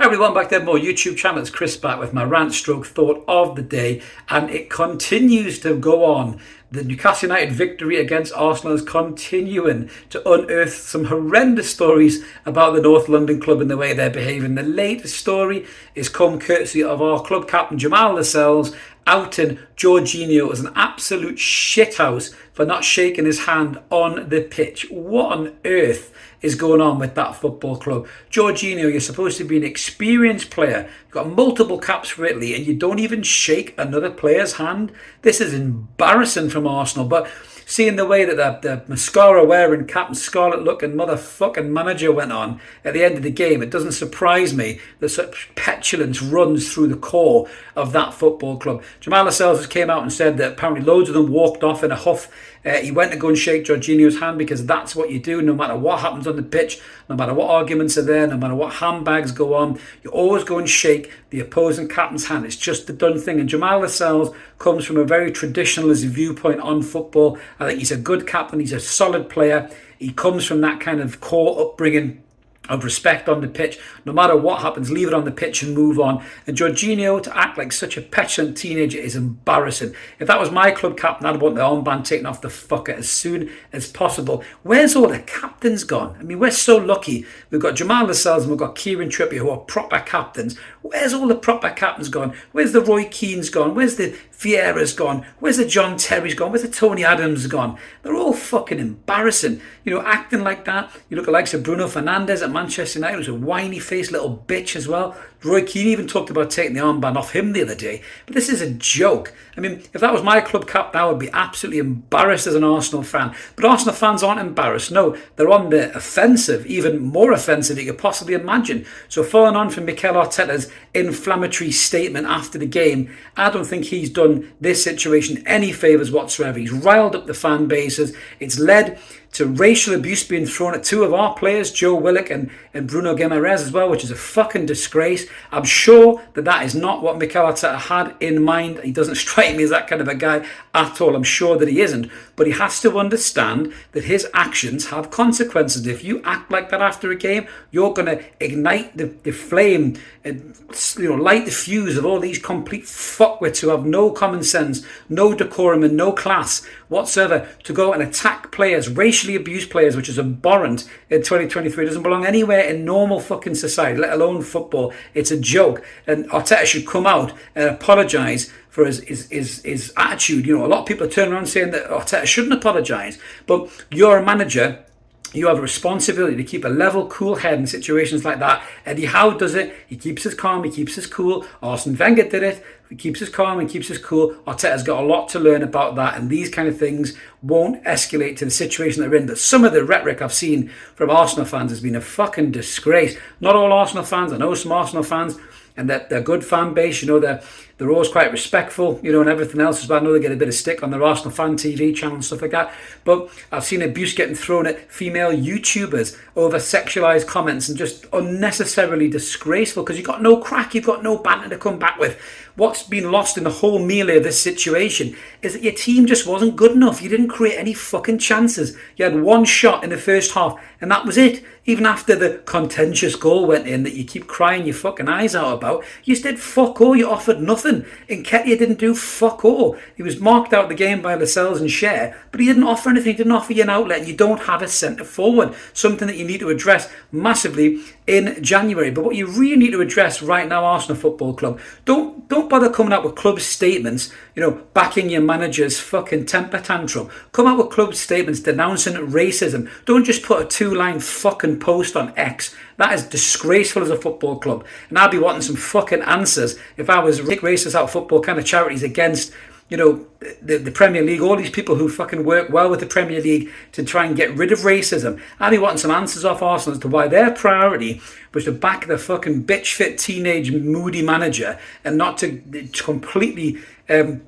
Hi everyone, back to more YouTube channel. It's Chris back with my rant stroke thought of the day, and it continues to go on. The Newcastle United victory against Arsenal is continuing to unearth some horrendous stories about the North London club and the way they're behaving. The latest story is come courtesy of our club captain Jamaal Lascelles outing Jorginho as an absolute shithouse for not shaking his hand on the pitch. What on earth is going on with that football club? Jorginho, you're supposed to be an experienced player. You've got multiple caps for Italy and you don't even shake another player's hand. This is embarrassing from Arsenal. But seeing the way that the mascara wearing, Captain Scarlet looking motherfucking manager went on at the end of the game, it doesn't surprise me that such petulance runs through the core of that football club. Jamaal Lascelles came out and said that apparently loads of them walked off in a huff. He went to go and shake Jorginho's hand because that's what you do no matter what happens on the pitch, no matter what arguments are there, no matter what handbags go on. You always go and shake the opposing captain's hand. It's just the done thing. And Jamaal Lascelles comes from a very traditionalist viewpoint on football. I think he's a good captain. He's a solid player. He comes from that kind of core upbringing of respect on the pitch. No matter what happens, leave it on the pitch and move on. And Jorginho to act like such a petulant teenager is embarrassing. If that was my club captain, I'd want the armband taken off the fucker as soon as possible. Where's all the captains gone? I mean, we're so lucky. We've got Jamaal Lascelles and we've got Kieran Trippier, who are proper captains. Where's all the proper captains gone? Where's the Roy Keane's gone? Where's the Vieira's gone? Where's the John Terry's gone? Where's the Tony Adams gone? They're all fucking embarrassing. You know, acting like that. You look at the likes of Bruno Fernandes at Manchester United, who's a whiny-faced little bitch as well. Roy Keane even talked about taking the armband off him the other day. But this is a joke. I mean, if that was my club captain, I would be absolutely embarrassed as an Arsenal fan. But Arsenal fans aren't embarrassed. No, they're on the offensive, even more offensive you could possibly imagine. So following on from Mikel Arteta's inflammatory statement after the game, I don't think he's done this situation any favours whatsoever. He's riled up the fan bases. It's led to racial abuse being thrown at two of our players, Joe Willock and Bruno Guimaraes as well, which is a fucking disgrace. I'm sure that is not what Mikel Arteta had in mind. He doesn't strike me as that kind of a guy at all. I'm sure that he isn't. But he has to understand that his actions have consequences. If you act like that after a game, you're going to ignite the flame and light the fuse of all these complete fuckwits who have no common sense, no decorum and no class whatsoever to go and attack players, racially abused players, which is abhorrent in 2023. It doesn't belong anywhere in normal fucking society, let alone football. It's a joke. And Arteta should come out and apologise for his attitude. You know, a lot of people are turning around saying that Arteta shouldn't apologise. But you're a manager. You have a responsibility to keep a level, cool head in situations like that. Eddie Howe does it. He keeps his calm. He keeps his cool. Arsene Wenger did it. He keeps his calm and keeps his cool. Arteta's got a lot to learn about that, and these kind of things won't escalate to the situation they're in. But some of the rhetoric I've seen from Arsenal fans has been a fucking disgrace. Not all Arsenal fans. I know some Arsenal fans, and that they're good fan base. You know, they're always quite respectful, you know, and everything else as well. I know they get a bit of stick on their Arsenal fan TV channel and stuff like that. But I've seen abuse getting thrown at female YouTubers over sexualised comments and just unnecessarily disgraceful because you've got no crack, you've got no banter to come back with. What's been lost in the whole melee of this situation is that your team just wasn't good enough. You didn't create any fucking chances. You had one shot in the first half and that was it. Even after the contentious goal went in that you keep crying your fucking eyes out about, you just did fuck all. You offered nothing. Enquiries didn't do fuck all. He was marked out the game by Lascelles and Share, but he didn't offer anything. He didn't offer you an outlet, and you don't have a centre forward. Something that you need to address massively in January. But what you really need to address right now, Arsenal Football Club, don't bother coming out with club statements, you know, backing your manager's fucking temper tantrum. Come out with club statements denouncing racism. Don't just put a 2-line fucking post on X. That is disgraceful as a football club. And I'd be wanting some fucking answers if I was racist out of football kind of charities against, you know, the Premier League, all these people who fucking work well with the Premier League to try and get rid of racism. I'd be wanting some answers off Arsenal as to why their priority was to back the fucking bitch-fit teenage moody manager and not to completely bury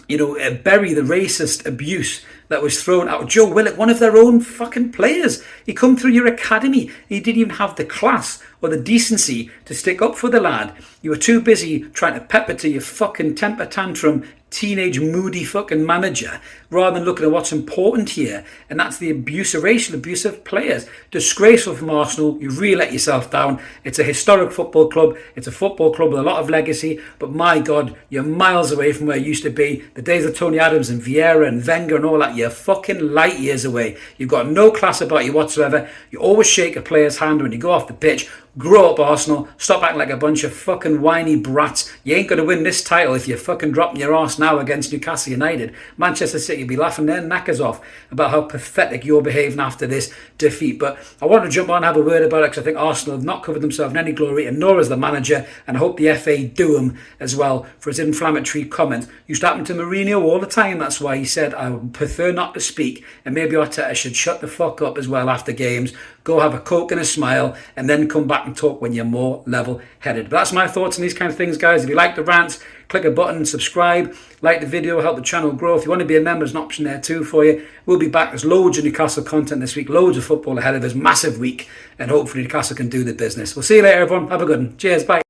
the racist abuse that was thrown out. Joe Willock, one of their own fucking players. He come through your academy. He didn't even have the class or the decency to stick up for the lad. You were too busy trying to pepper to your fucking temper tantrum teenage moody fucking manager rather than looking at what's important here, and that's the racial abuse of players. Disgraceful from Arsenal. You really let yourself down. It's a historic football club. It's a football club with a lot of legacy, but my God, you're miles away from where you used to be. The days of Tony Adams and Vieira and Wenger and all that, you're fucking light years away. You've got no class about you whatsoever. You always shake a player's hand when you go off the pitch. Grow up, Arsenal. Stop acting like a bunch of fucking whiny brats. You ain't going to win this title if you're fucking dropping your arse now against Newcastle United. Manchester City will be laughing their knackers off about how pathetic you're behaving after this defeat. But I want to jump on and have a word about it because I think Arsenal have not covered themselves in any glory, and nor has the manager, and I hope the FA do him as well for his inflammatory comment. Used to happen to Mourinho all the time. That's why he said, I would prefer not to speak, and maybe Arteta should shut the fuck up as well after games. Go have a Coke and a smile, and then come back and talk when you're more level-headed. But that's my thoughts on these kind of things, guys. If you like the rants, click a button, subscribe, like the video, help the channel grow. If you want to be a member, there's an option there too for you. We'll be back. There's loads of Newcastle content this week, loads of football ahead of us, massive week, and hopefully Newcastle can do the business. We'll see you later, everyone. Have a good one. Cheers, bye.